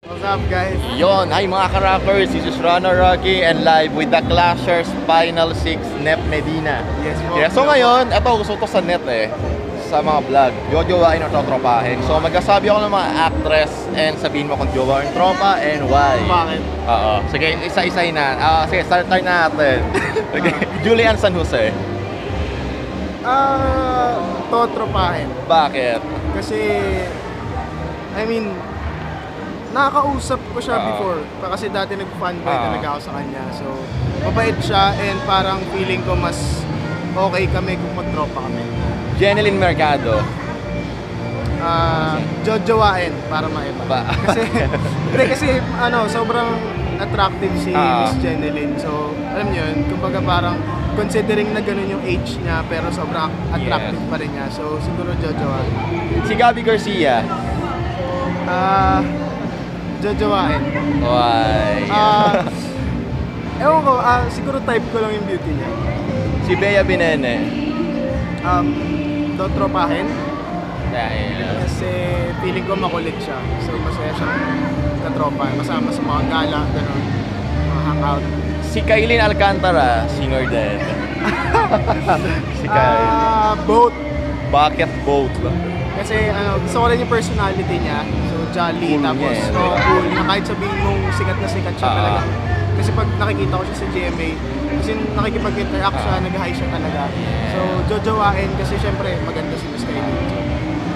What's up, guys? Yon, hi mga ka-rockers, this is Rana Rocky and live with the Clashers Final 6, Nep Medina. Yes po. Yeah, so ngayon, ito gusto to sa net sa mga vlog, jojowain o trotropahin. So magkasabi ako ng mga actress and sabihin mo kung jowa or tropa and why. Bakit? Oo, sige, isa-isahin na. Sige, start na natin. Okay. Julian San Jose. Totropahin. Bakit? Kasi, I mean, nakakausap ko siya before. Kasi dati nag-fanboy talaga ako sa kanya. So, mabait siya and parang feeling ko mas okay kami kung magtropa kami. Jeneline Mercado. Jojowain para maiba. Kasi sobrang attractive si Miss Jeneline. So, alam niyo yun, kumbaga parang considering na ganun yung age niya pero sobrang attractive pa rin niya. So, siguro jojowain. Si Gabby Garcia. Jojowain. Why? Ewan ko, siguro type ko lang yung beauty niya. Si Bea Binene. Totropahin. Dahil Kasi feeling ko makulit siya. So masaya siyang katropa. Kasama sa mga gala, gano'n. Mga hangout. si Kailin Alcantara, singer din. Si Kailin. Both. Bakit both? Kasi gusto ko rin yung personality niya. So jolly, Cool tapos niya, cool. Na kahit sabihin mong sikat na sikat siya talaga. Kasi pag nakikita ko siya sa GMA, kasi nakikipag-interact siya, nag-hi siya talaga. So jojowain kasi syempre maganda si Miss Kailin.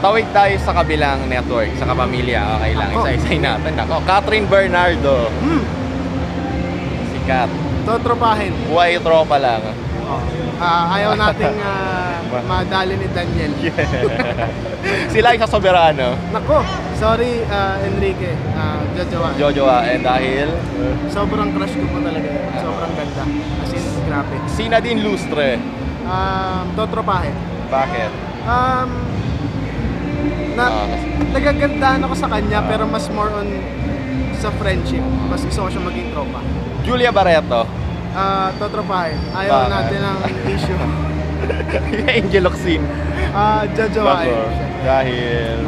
Tawid tayo sa kabilang network, sa kapamilya. Okay lang, Ako. isa-isahin natin. Ako, Catherine Bernardo. Sikat. Totropahin. Why tropa lang? Ayaw nating madali ni Daniel. Sila isa Soberano. Nako, sorry Enrique, jojowain. Jojoa, dahil Sobrang crush ko po talaga. Sobrang ganda. As in, grabe. si Nadine Lustre. Totropahin. Bakit? Nagagandaan ako sa kanya pero mas more on sa friendship. Mas gusto ko siya maging tropa. Julia Barreto. Totropahin. Ayaw Bakit? natin ng issue. Angel Locsin. Jojowain. Dahil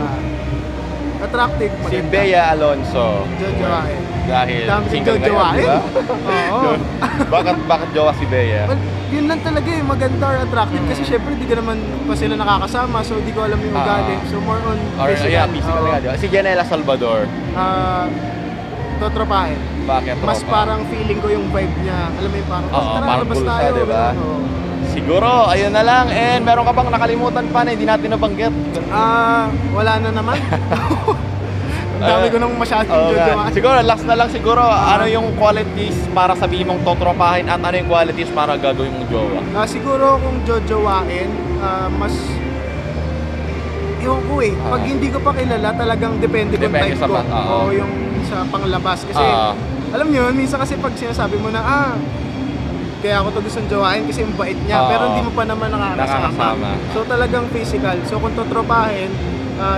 Attractive, si maganda. Bea Alonso. Jojowain. Dahil Dami sing single jojowain. ngayon, Oo. bakit jowa si Bea? Well, yun lang talaga maganda or attractive kasi syempre di ka naman pa sila nakakasama so di ko alam yung ugali. So more on Or physical. physical nga, di ba? Si Janela Salvador. Totropahin. Bakit tropa? Mas parang feeling ko yung vibe niya. Alam mo yung parang, tara, parang labas cool siya, tayo. di ba? ganun, oo. Siguro, ayun na lang. And meron ka bang nakalimutan pa na hindi natin nabanggit? Wala na naman. Ang dami ko nang masyadong jojowain. Siguro, last na lang siguro, ano yung qualities para sabihin mong totropahin at ano yung qualities para gagawin mong jowa? Siguro kung jojowain, mas yung ko pag hindi ko pa kilala, talagang depende kung Depende type sa ko. oo. O yung sa panglabas. Kasi, alam niyo yun, minsan kasi pag sinasabi mo na, kaya ako to gustong jowain kasi yung bait niya, pero hindi mo pa naman nakakasama. So talagang physical. So kung totropahin,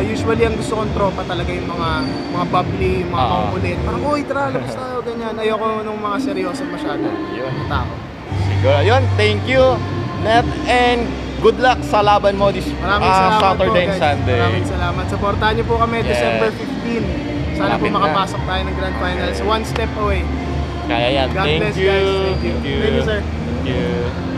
usually ang gusto kong tropa talaga yung mga bubbly, mga makukulit. Parang, uy, tara, labas tayo, ganyan. Ayoko nung mga seryoso masyado. Yun. Tao. Siguro, yun. Thank you, Net, and good luck sa laban mo this Maraming salamat Saturday po, and guys. Sunday. Maraming salamat. Supportahan niyo po kami December 15. Sana po Malapit na. makapasok tayo ng Grand Finals. One step away. Kaya yan. God Thank bless, you. guys. Thank you. Thank you, sir. Thank you.